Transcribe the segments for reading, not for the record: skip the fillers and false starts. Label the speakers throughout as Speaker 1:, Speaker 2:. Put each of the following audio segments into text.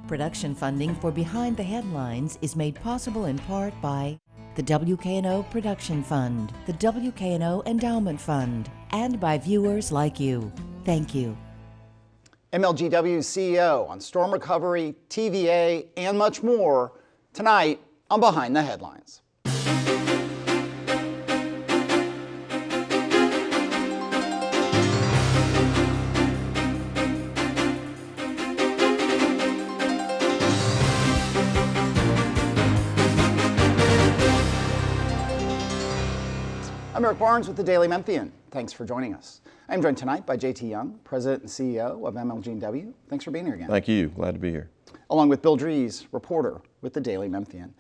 Speaker 1: Production funding for Behind the Headlines is made possible in part by the WKNO Production Fund, the WKNO Endowment Fund, and by viewers like you. Thank you.
Speaker 2: MLGW's CEO on storm recovery, TVA, and much more tonight on Behind the Headlines. I'm Eric Barnes with the Daily Memphian. Thanks for joining us. I'm joined tonight by JT Young, President and CEO of MLG&W. Thanks for being here again.
Speaker 3: Thank you. Glad to be here.
Speaker 2: Along with Bill Dries, reporter with the Daily Memphian.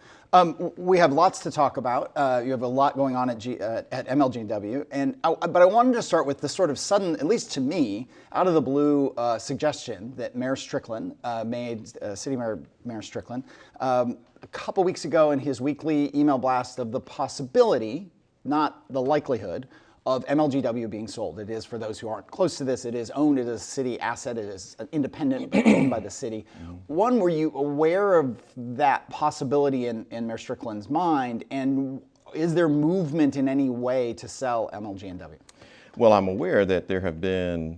Speaker 2: We have lots to talk about. You have a lot going on at MLG&W, but I wanted to start with the sort of sudden, at least to me, out of the blue suggestion that Mayor Strickland made, City Mayor Strickland, a couple weeks ago in his weekly email blast of the possibility, not the likelihood, of MLG&W being sold. It is, for those who aren't close to this, it is owned as a city asset. It is an independent owned by the city. One, were you aware of that possibility in Mayor Strickland's mind? And is there movement in any way to sell MLG&W?
Speaker 3: Well, I'm aware that there have been,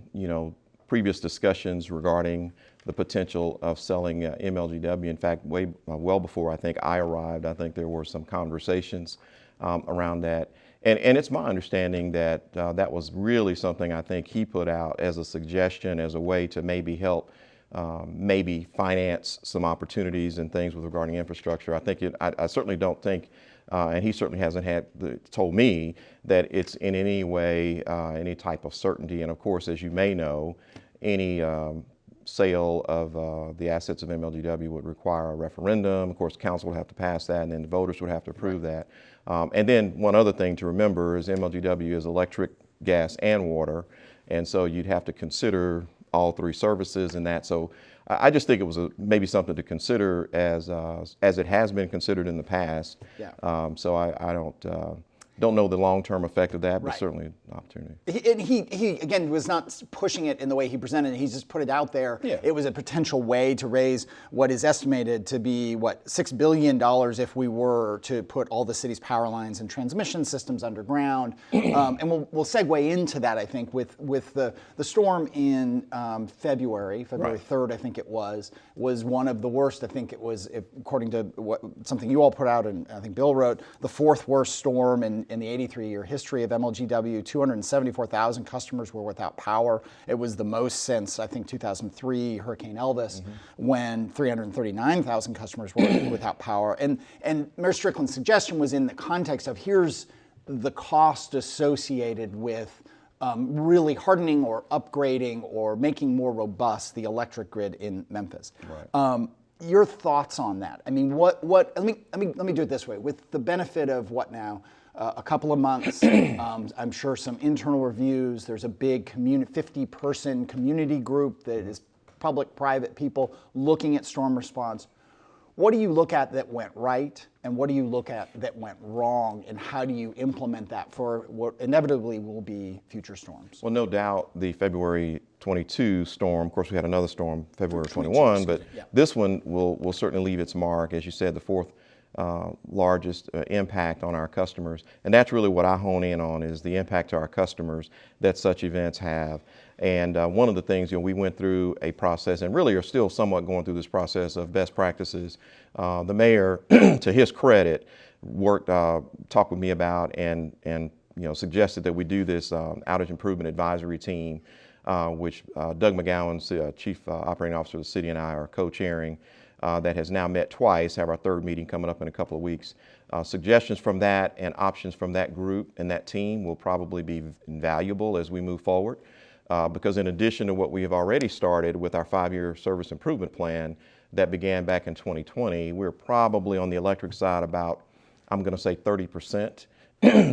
Speaker 3: previous discussions regarding the potential of selling MLG&W. In fact, well before I think I arrived, I think there were some conversations around that. And it's my understanding that that was really something I think he put out as a suggestion, as a way to maybe help, maybe finance some opportunities and things with regarding infrastructure. I certainly don't think, and he certainly hasn't told me that it's in any way any type of certainty. And of course, as you may know, any sale of the assets of MLG&W would require a referendum. Of course, council would have to pass that, and then the voters would have to approve that. And then one other thing to remember is MLG&W is electric, gas, and water, and so you'd have to consider all three services in that. So I just think it was maybe something to consider as it has been considered in the past. Yeah. So I don't know the long-term effect of that, but right. Certainly an opportunity.
Speaker 2: He again was not pushing it in the way he presented it. He just put it out there. Yeah. It was a potential way to raise what is estimated to be $6 billion if we were to put all the city's power lines and transmission systems underground. And we'll segue into that, I think, with the storm in February right. 3rd, I think it was one of the worst. I think it was, according to something you all put out, and I think Bill wrote, the fourth worst storm in the 83-year history of MLG&W. 274,000 customers were without power. It was the most since, I think, 2003, Hurricane Elvis, when 339,000 customers were without power. And Mayor Strickland's suggestion was in the context of, here's the cost associated with really hardening or upgrading or making more robust the electric grid in Memphis. Right. Your thoughts on that? I mean, let me do it this way. With the benefit of what now? A couple of months, I'm sure some internal reviews. There's a big 50-person community group that is public, private people looking at storm response. What do you look at that went right, and what do you look at that went wrong, and how do you implement that for what inevitably will be future storms?
Speaker 3: Well, no doubt the February 22 storm, of course we had another storm February 21, but yeah. This one will certainly leave its mark, as you said, the fourth largest impact on our customers. And that's really what I hone in on, is the impact to our customers that such events have. And one of the things, we went through a process, and really are still somewhat going through this process of best practices. The mayor, to his credit, talked with me about and suggested that we do this outage improvement advisory team, which Doug McGowan's chief operating officer of the city and I are co-chairing. That has now met twice, have our third meeting coming up in a couple of weeks. Suggestions from that and options from that group and that team will probably be invaluable as we move forward, because in addition to what we have already started with our 5-year service improvement plan that began back in 2020, we're probably on the electric side about, I'm going to say 30%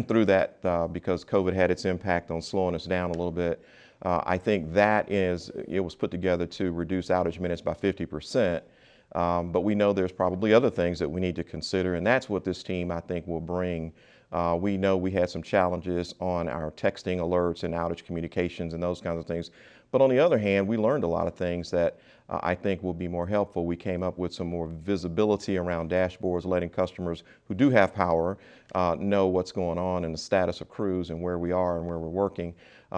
Speaker 3: through that because COVID had its impact on slowing us down a little bit. I think it was put together to reduce outage minutes by 50%. But we know there's probably other things that we need to consider, and that's what this team, I think, will bring. We know we had some challenges on our texting alerts and outage communications and those kinds of things, But on the other hand, we learned a lot of things that I think will be more helpful. We came up with some more visibility around dashboards, letting customers who do have power know what's going on and the status of crews and where we are and where we're working.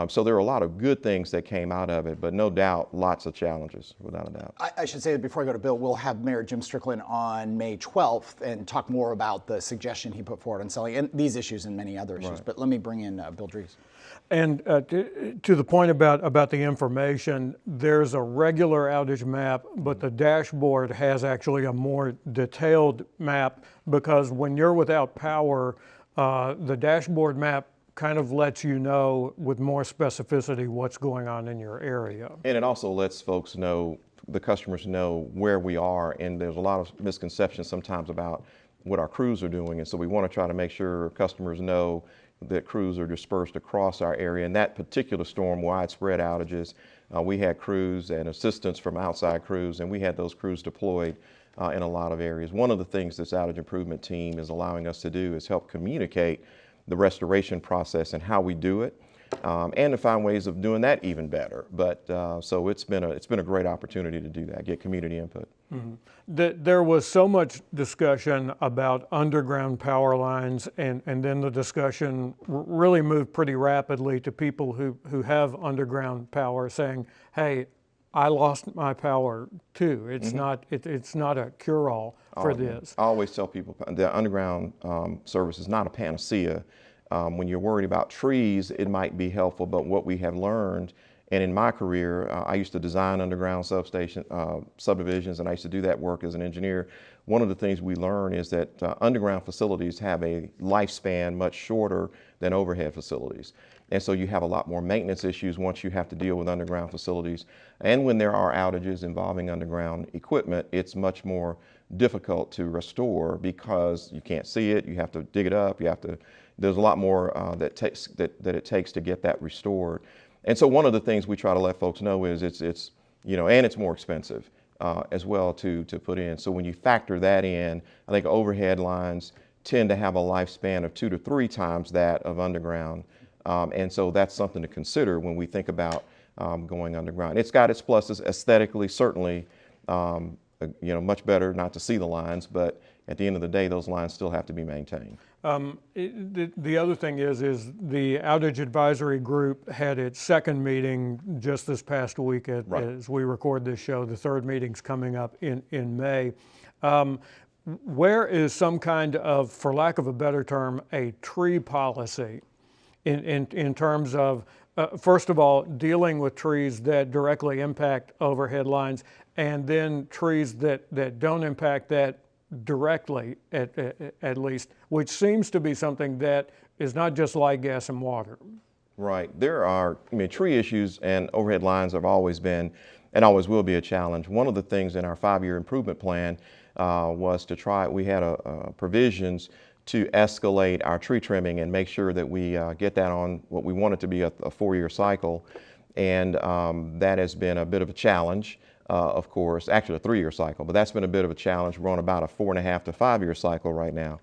Speaker 3: So there are a lot of good things that came out of it, but no doubt, lots of challenges, without a doubt.
Speaker 2: I should say that before I go to Bill, we'll have Mayor Jim Strickland on May 12th and talk more about the suggestion he put forward on selling and these issues and many other issues. Right. But let me bring in Bill Drees.
Speaker 4: And to the point about the information, there's a regular outage map, but the dashboard has actually a more detailed map, because when you're without power, the dashboard map kind of lets you know with more specificity what's going on in your area.
Speaker 3: And it also lets folks know, the customers know where we are, and there's a lot of misconceptions sometimes about what our crews are doing, and so we want to try to make sure customers know that crews are dispersed across our area. In that particular storm, widespread outages, we had crews and assistance from outside crews, and we had those crews deployed in a lot of areas. One of the things this outage improvement team is allowing us to do is help communicate the restoration process and how we do it, and to find ways of doing that even better. But so it's been a great opportunity to do that, get community input.
Speaker 4: Mm-hmm. There was so much discussion about underground power lines, and then the discussion really moved pretty rapidly to people who have underground power saying, hey, I lost my power too. It's not a cure-all for this.
Speaker 3: I always tell people the underground service is not a panacea. When you're worried about trees, it might be helpful, but what we have learned, and in my career, I used to design underground subdivisions, and I used to do that work as an engineer. One of the things we learn is that underground facilities have a lifespan much shorter than overhead facilities. And so you have a lot more maintenance issues once you have to deal with underground facilities. And when there are outages involving underground equipment, it's much more difficult to restore because you can't see it, you have to dig it up, there's a lot more that it takes to get that restored. And so one of the things we try to let folks know is it's and it's more expensive as well to put in. So when you factor that in, I think overhead lines tend to have a lifespan of 2 to 3 times that of underground. And so that's something to consider when we think about going underground. It's got its pluses aesthetically, certainly, much better not to see the lines, but at the end of the day, those lines still have to be maintained.
Speaker 4: The other thing is the outage advisory group had its second meeting just this past week as we record this show. The third meeting's coming up in May. Where is some kind of, for lack of a better term, a tree policy in terms of, first of all, dealing with trees that directly impact overhead lines, and then trees that don't impact that directly, at least, which seems to be something that is not just light, gas, and water.
Speaker 3: Right. There are, tree issues and overhead lines have always been and always will be a challenge. One of the things in our 5-year improvement plan was to try, we had provisions to escalate our tree trimming and make sure that we get that on what we want it to be a 4-year cycle. And that has been a bit of a challenge. Of course, actually a 3-year cycle, but that's been a bit of a challenge. We're on about a 4.5 to 5-year cycle right now.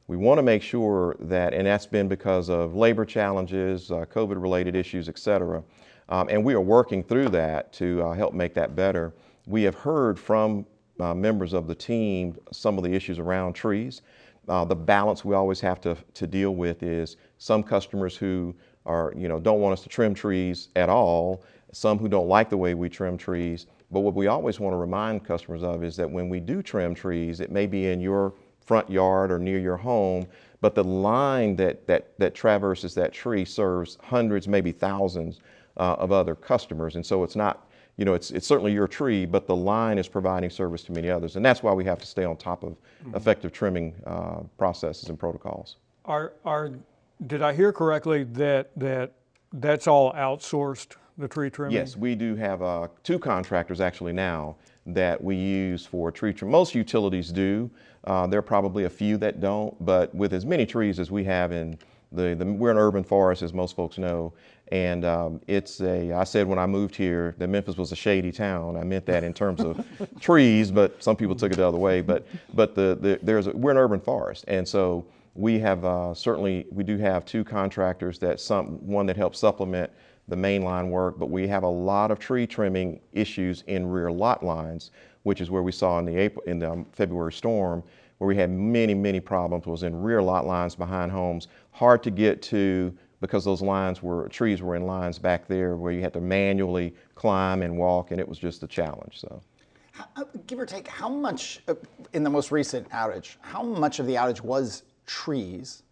Speaker 3: We want to make sure that, and that's been because of labor challenges, COVID-related issues, et cetera, and we are working through that to help make that better. We have heard from members of the team some of the issues around trees. The balance we always have to deal with is some customers who are, don't want us to trim trees at all, some who don't like the way we trim trees. But what we always want to remind customers of is that when we do trim trees, it may be in your front yard or near your home, but the line that traverses that tree serves hundreds, maybe thousands of other customers. And so it's not, it's certainly your tree, but the line is providing service to many others. And that's why we have to stay on top of effective trimming processes and protocols.
Speaker 4: Did I hear correctly that's all outsourced? The tree trimming?
Speaker 3: Yes, we do have 2 contractors actually now that we use for tree trimming. Most utilities do. There are probably a few that don't, but with as many trees as we have in we're an urban forest, as most folks know, and I said when I moved here that Memphis was a shady town. I meant that in terms of trees, but some people took it the other way. But we're an urban forest, and so we have we do have 2 contractors one that helps supplement the main line work, but we have a lot of tree trimming issues in rear lot lines, which is where we saw in the February storm, where we had many problems, was in rear lot lines behind homes, hard to get to because those trees were in lines back there where you had to manually climb and walk, and it was just a challenge. So,
Speaker 2: give or take, how much in the most recent outage, how much of the outage was trees,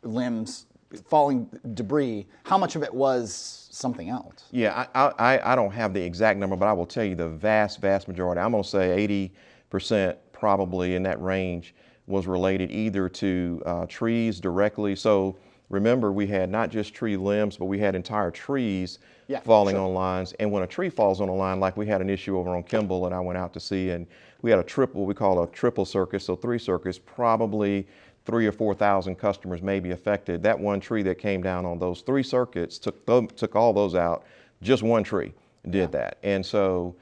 Speaker 2: limbs, falling debris? How much of it was something else?
Speaker 3: Yeah, I don't have the exact number, but I will tell you the vast majority, I'm going to say 80% probably in that range, was related either to trees directly. So remember, we had not just tree limbs, but we had entire trees falling on lines. And when a tree falls on a line, like we had an issue over on Kimball and I went out to see, and we had we call a triple circuit, so 3 circuits, probably 3,000 or 4,000 customers may be affected. That one tree that came down on those 3 circuits took all those out. Just one tree did that. And so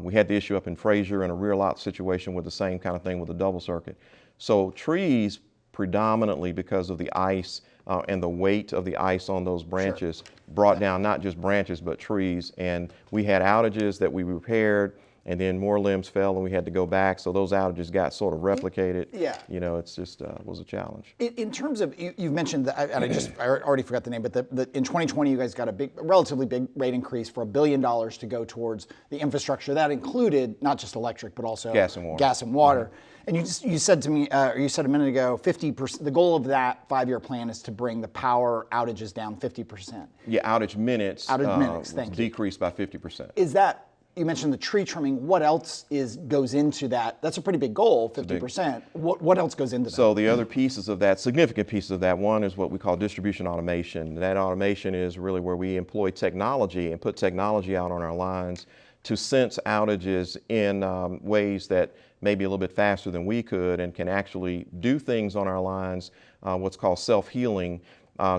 Speaker 3: we had the issue up in Fraser in a rear lot situation with the same kind of thing with a double circuit. So trees predominantly, because of the ice and the weight of the ice on those branches, brought down not just branches but trees. And we had outages that we repaired, and then more limbs fell and we had to go back. So those outages got sort of replicated.
Speaker 2: Yeah.
Speaker 3: You know, it's just was a challenge.
Speaker 2: In terms of, you've mentioned, and I already forgot the name, but in 2020 you guys got a relatively big rate increase for $1 billion to go towards the infrastructure. That included not just electric, but also gas and water. And you said to me, or you said a minute ago, 50%. The goal of that 5-year plan is to bring the power outages down 50%.
Speaker 3: Yeah, outage minutes.
Speaker 2: Thank you.
Speaker 3: Decreased by 50%.
Speaker 2: Is that? You mentioned the tree trimming. What else goes into that? That's a pretty big goal, 50%. What else goes into that?
Speaker 3: So the other pieces of that, significant pieces of that, one is what we call distribution automation. That automation is really where we employ technology and put technology out on our lines to sense outages in ways that may be a little bit faster than we could, and can actually do things on our lines, what's called self-healing,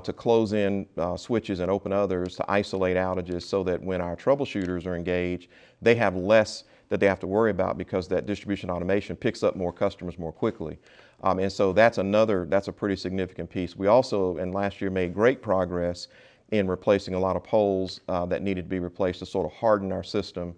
Speaker 3: to close in switches and open others to isolate outages, so that when our troubleshooters are engaged, they have less that they have to worry about, because that distribution automation picks up more customers more quickly. And so that's a pretty significant piece. We also, in last year, made great progress in replacing a lot of poles that needed to be replaced to sort of harden our system.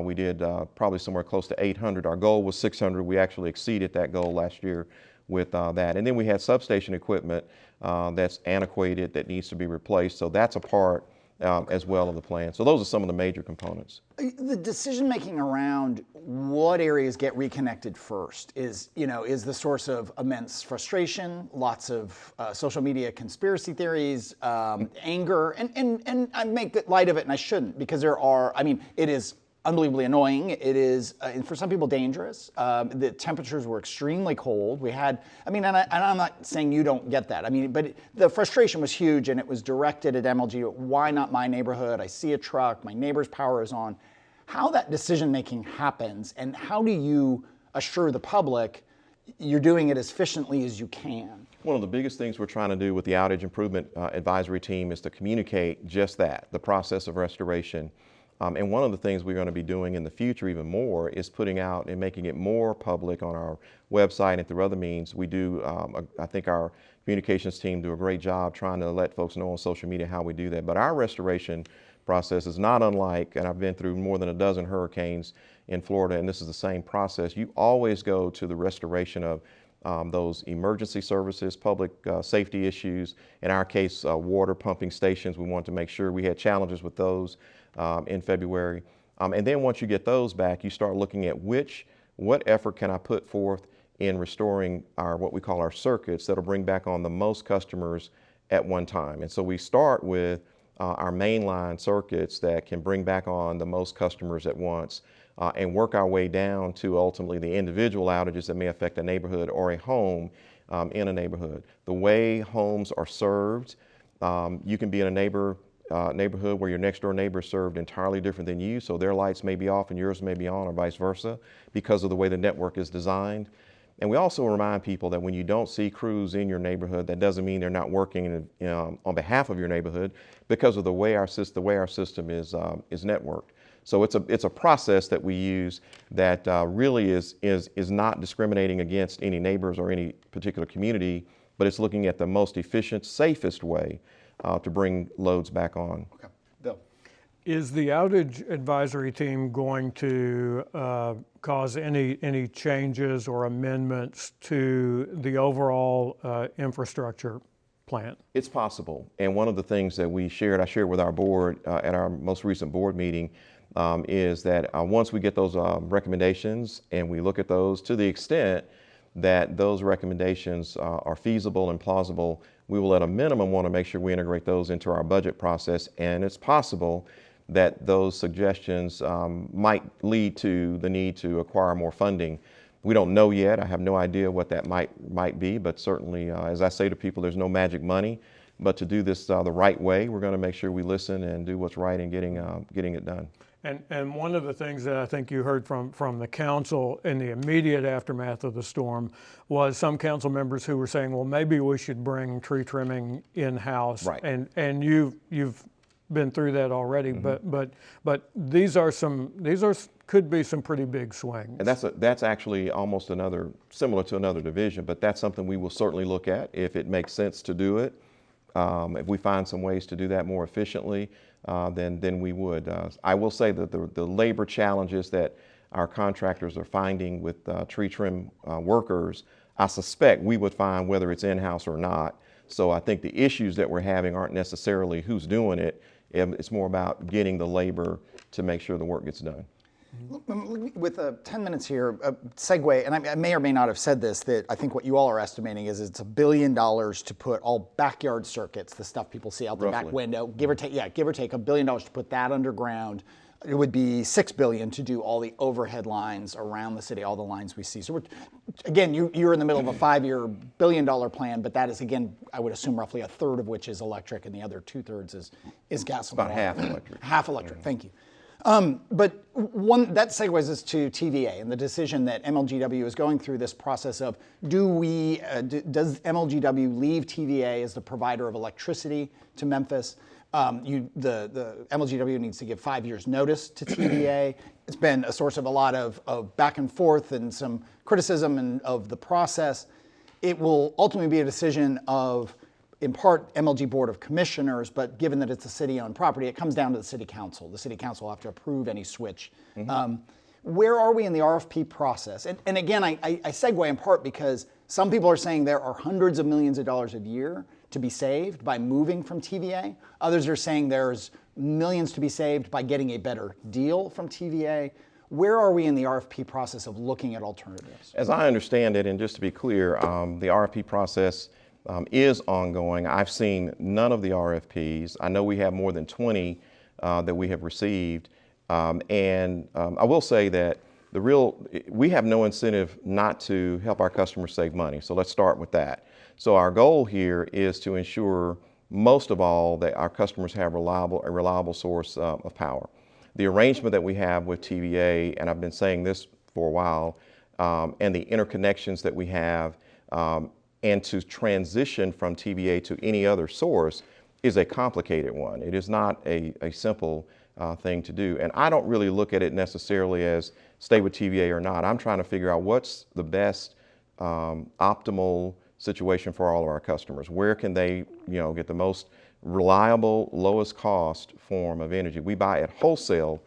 Speaker 3: We did probably somewhere close to 800. Our goal was 600. We actually exceeded that goal last year with that. And then we had substation equipment that's antiquated that needs to be replaced. So that's a part as well of the plan. So those are some of the major components.
Speaker 2: The decision making around what areas get reconnected first is the source of immense frustration, lots of social media conspiracy theories, anger, and I make light of it, and I shouldn't, because it is unbelievably annoying. It is, for some people, dangerous. The temperatures were extremely cold. And I'm not saying you don't get that. But the frustration was huge, and it was directed at MLG. Why not my neighborhood? I see a truck, my neighbor's power is on. How that decision-making happens, and how do you assure the public you're doing it as efficiently as you can?
Speaker 3: One of the biggest things we're trying to do with the Outage Improvement Advisory Team is to communicate just that, the process of restoration. And one of the things we're going to be doing in the future even more is putting out and making it more public on our website and through other means. We do, I think our communications team do a great job trying to let folks know on social media how we do that. But our restoration process is not unlike, and I've been through more than a dozen hurricanes in Florida, and this is the same process. You always go to the restoration of those emergency services, public safety issues. In our case, water pumping stations. We want to make sure we had challenges with those in February. And then once you get those back, you start looking at what effort can I put forth in restoring what we call our circuits that'll bring back on the most customers at one time. And so we start with our mainline circuits that can bring back on the most customers at once, and work our way down to ultimately the individual outages that may affect a neighborhood or a home in a neighborhood. The way homes are served, you can be in a neighborhood where your next door neighbor is served entirely different than you, so their lights may be off and yours may be on, or vice versa, because of the way the network is designed. And we also remind people that when you don't see crews in your neighborhood, that doesn't mean they're not working on behalf of your neighborhood, because of the way our system is networked. So it's a process that we use that really is not discriminating against any neighbors or any particular community, but it's looking at the most efficient, safest way to bring loads back on.
Speaker 2: Okay.
Speaker 4: Is the outage advisory team going to cause any changes or amendments to the overall infrastructure plan?
Speaker 3: It's possible. And one of the things that I shared with our board at our most recent board meeting is that once we get those recommendations and we look at those, to the extent that those recommendations are feasible and plausible, we will at a minimum want to make sure we integrate those into our budget process. And it's possible that those suggestions might lead to the need to acquire more funding. We don't know yet. I have no idea what that might be, but certainly, as I say to people, there's no magic money. But to do this the right way, we're going to make sure we listen and do what's right in getting it done.
Speaker 4: And one of the things that I think you heard from the council in the immediate aftermath of the storm was some council members who were saying, well, maybe we should bring tree trimming in-house.
Speaker 3: Right.
Speaker 4: And you've been through that already, but these could be some pretty big swings.
Speaker 3: And that's actually almost similar to another division, but that's something we will certainly look at if it makes sense to do it. If we find some ways to do that more efficiently, then we would. I will say that the labor challenges that our contractors are finding with tree trim workers, I suspect we would find whether it's in-house or not. So I think the issues that we're having aren't necessarily who's doing it. It's more about getting the labor to make sure the work gets done.
Speaker 2: With 10 minutes here, a segue, and I may or may not have said this, that I think what you all are estimating is it's $1 billion to put all backyard circuits, the stuff people see out the back window, give or take $1 billion to put that underground. It would be $6 billion to do all the overhead lines around the city, all the lines we see. So again, you're in the middle of a 5-year $1 billion plan, but that is, again, I would assume roughly a third of which is electric and the other 2/3 is gas and water.
Speaker 3: About half electric.
Speaker 2: Half electric, thank you. But that segues us to TVA and the decision that MLGW is going through this process of does MLGW leave TVA as the provider of electricity to Memphis? The MLGW needs to give 5 years notice to TVA. It's been a source of a lot of back and forth and some criticism of the process. It will ultimately be a decision of, in part, MLG Board of Commissioners, but given that it's a city-owned property, it comes down to the City Council. The City Council will have to approve any switch. Where are we in the RFP process? And again, I segue in part because some people are saying there are hundreds of millions of dollars a year to be saved by moving from TVA. Others are saying there's millions to be saved by getting a better deal from TVA. Where are we in the RFP process of looking at alternatives?
Speaker 3: As I understand it, and just to be clear, the RFP process is ongoing. I've seen none of the RFPs. I know we have more than 20 that we have received. And I will say that we have no incentive not to help our customers save money. So let's start with that. So our goal here is to ensure, most of all, that our customers have a reliable source of power. The arrangement that we have with TVA, and I've been saying this for a while, and the interconnections that we have, and to transition from TVA to any other source is a complicated one. It is not a simple thing to do. And I don't really look at it necessarily as stay with TVA or not. I'm trying to figure out what's the best optimal situation for all of our customers. Where can they get the most reliable, lowest cost form of energy? We buy at wholesale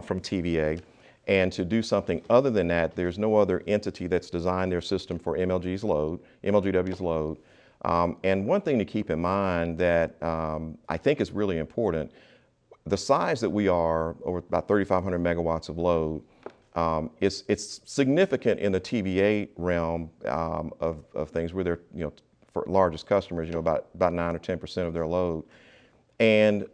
Speaker 3: from TVA. And to do something other than that, there's no other entity that's designed their system for MLGW's load. And one thing to keep in mind that I think is really important, the size that we are, over about 3,500 megawatts of load, it's significant in the TVA realm of things where they're, for largest customers, about 9 or 10% of their load. And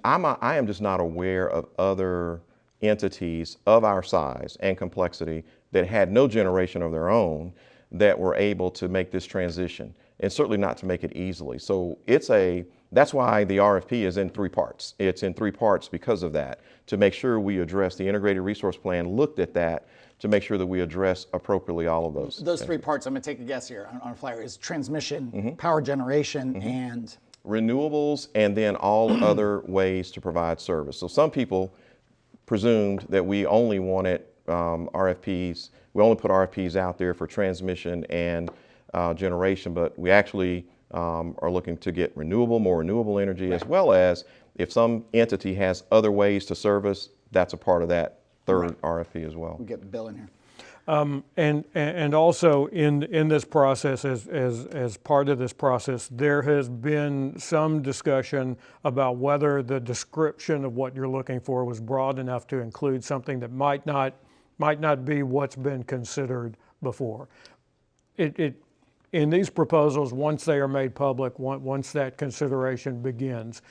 Speaker 3: I am just not aware of other entities of our size and complexity that had no generation of their own that were able to make this transition, and certainly not to make it easily. So that's why the RFP is in 3 parts. It's in 3 parts because of that, to make sure we address the integrated resource plan, looked at that to make sure that we address appropriately all of those.
Speaker 2: Those 3 parts, I'm going to take a guess here on a flyer, is transmission, power generation, and
Speaker 3: renewables, and then all other ways to provide service. So some people presumed that we only wanted RFPs, we only put RFPs out there for transmission and generation, but we actually are looking to get more renewable energy, as well as if some entity has other ways to service, that's a part of that third RFP as well.
Speaker 2: We get Bill in here.
Speaker 4: And also in this process, as part of this process, there has been some discussion about whether the description of what you're looking for was broad enough to include something that might not be what's been considered before. In these proposals, once they are made public, once that consideration begins,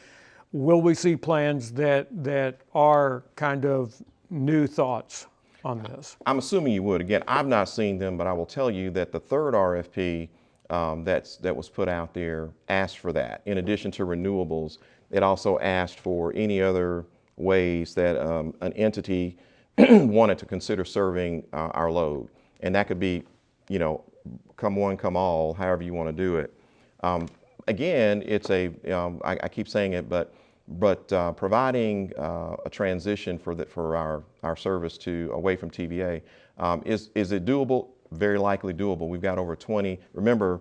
Speaker 4: will we see plans that are kind of new thoughts on this?
Speaker 3: I'm assuming you would. Again, I've not seen them, but I will tell you that the third RFP that was put out there asked for that. In addition to renewables, it also asked for any other ways that an entity wanted to consider serving our load. And that could be, come one, come all, however you want to do it. Again, it's I keep saying it, but providing a transition for our service away from TVA, is it doable? Very likely doable. We've got over 20. Remember,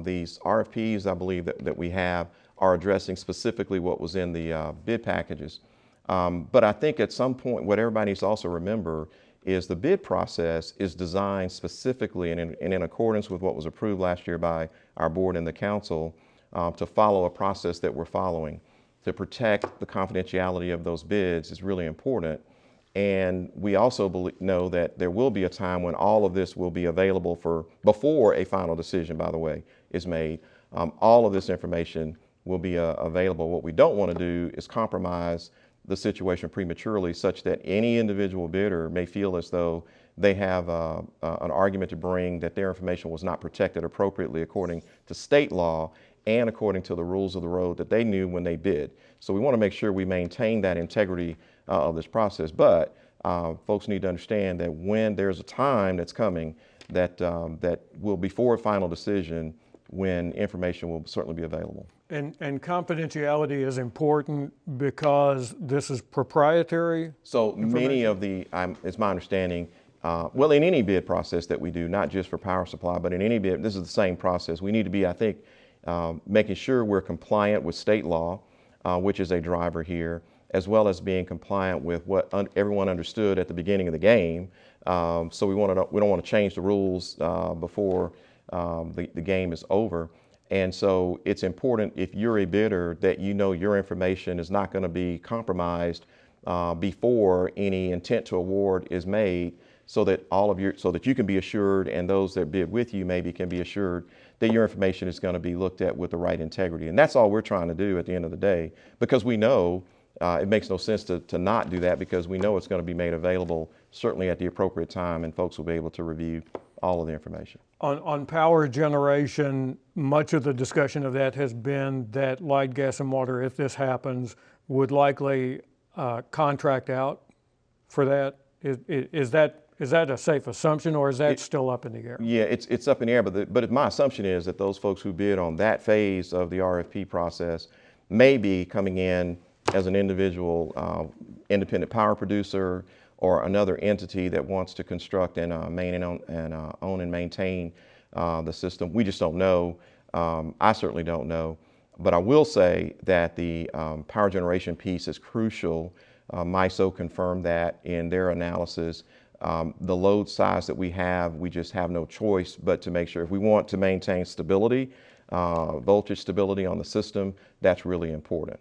Speaker 3: these RFPs, I believe that we have, are addressing specifically what was in the bid packages. But I think at some point, what everybody needs to also remember is the bid process is designed specifically and in accordance with what was approved last year by our board and the council, to follow a process that we're following. To protect the confidentiality of those bids is really important. And we also know that there will be a time when all of this will be available before a final decision, by the way, is made. All of this information will be available. What we don't want to do is compromise the situation prematurely, such that any individual bidder may feel as though they have an argument to bring that their information was not protected appropriately according to state law and according to the rules of the road that they knew when they bid. So we want to make sure we maintain that integrity of this process. But folks need to understand that when there's a time that's coming that will be for a final decision, when information will certainly be available.
Speaker 4: And confidentiality is important because this is proprietary?
Speaker 3: So many of it's my understanding, well, in any bid process that we do, not just for power supply, but in any bid, this is the same process. We need to be, I think, making sure we're compliant with state law, which is a driver here, as well as being compliant with what everyone understood at the beginning of the game. So we don't want to change the rules before the game is over. And so it's important, if you're a bidder, that you know your information is not going to be compromised before any intent to award is made, so that you can be assured, and those that bid with you maybe can be assured that your information is going to be looked at with the right integrity. And that's all we're trying to do at the end of the day, because we know it makes no sense to not do that, because we know it's going to be made available certainly at the appropriate time, and folks will be able to review all of the information.
Speaker 4: On power generation, much of the discussion of that has been that Light, Gas, and Water, if this happens, would likely contract out for that. Is that a safe assumption, or is that still up in the air?
Speaker 3: Yeah, it's up in the air, but my assumption is that those folks who bid on that phase of the RFP process may be coming in as an individual independent power producer, or another entity that wants to construct and own and maintain the system. We just don't know. I certainly don't know. But I will say that the power generation piece is crucial. MISO confirmed that in their analysis. The load size that we just have no choice but to make sure, if we want to maintain stability, voltage stability on the system, that's really important.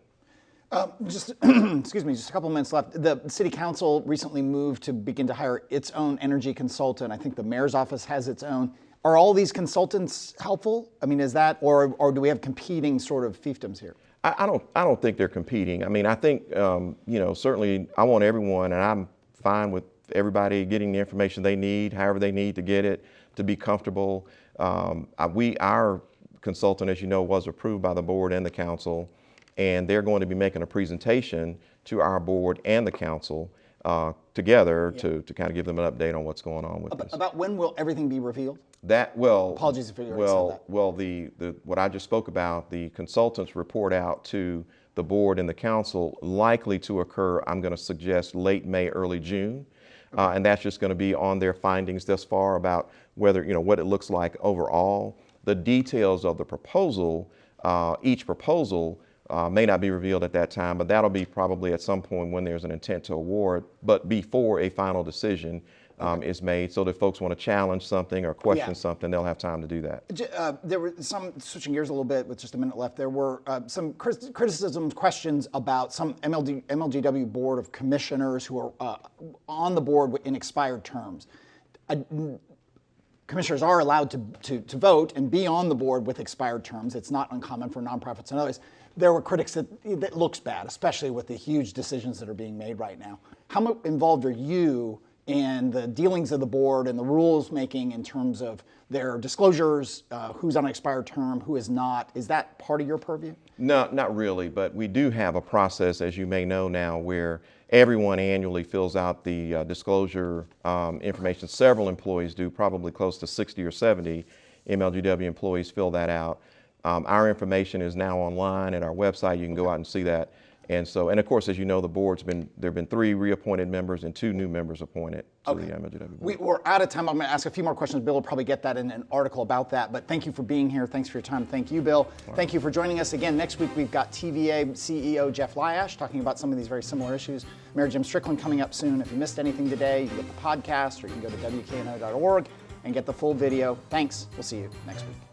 Speaker 2: Excuse me, just a couple minutes left. The City Council recently moved to begin to hire its own energy consultant. I think the Mayor's office has its own. Are all these consultants helpful? I mean, is that, or do we have competing sort of fiefdoms here?
Speaker 3: I don't think they're competing. I mean, I think, certainly I want everyone, and I'm fine with everybody getting the information they need, however they need to get it, to be comfortable. Our consultant, as you know, was approved by the board and the council, and they're going to be making a presentation to our board and the council together to kind of give them an update on what's going on with this.
Speaker 2: About when will everything be revealed?
Speaker 3: Apologies
Speaker 2: if you already said that.
Speaker 3: Well, what I just spoke about, the consultants report out to the board and the council, likely to occur, I'm going to suggest, late May, early June. And that's just going to be on their findings thus far about whether, what it looks like overall. The details of the proposal, each proposal, may not be revealed at that time, but that'll be probably at some point when there's an intent to award, but before a final decision is made, so that if folks want to challenge something or question something, they'll have time to do that.
Speaker 2: There were some, switching gears a little bit with just a minute left, there were some criticisms, questions about some MLGW Board of Commissioners who are on the board in expired terms. Commissioners are allowed to vote and be on the board with expired terms. It's not uncommon for nonprofits and others. There were critics that looks bad, especially with the huge decisions that are being made right now. How involved are you in the dealings of the board and the rules making in terms of their disclosures, who's on an expired term, who is not? Is that part of your purview?
Speaker 3: No, not really, but we do have a process, as you may know now, where everyone annually fills out the disclosure information. Several employees do, probably close to 60 or 70 MLGW employees fill that out. Our information is now online at our website. You can go out and see that. And so, and of course, as you know, the board's there have been 3 reappointed members and 2 new members appointed to the MLGW board.
Speaker 2: We're out of time. I'm going to ask a few more questions. Bill will probably get that in an article about that. But thank you for being here. Thanks for your time. Thank you, Bill. Thank you for joining us again. Next week, we've got TVA CEO Jeff Lyash talking about some of these very similar issues. Mayor Jim Strickland coming up soon. If you missed anything today, you can get the podcast, or you can go to WKNO.org and get the full video. Thanks. We'll see you next week.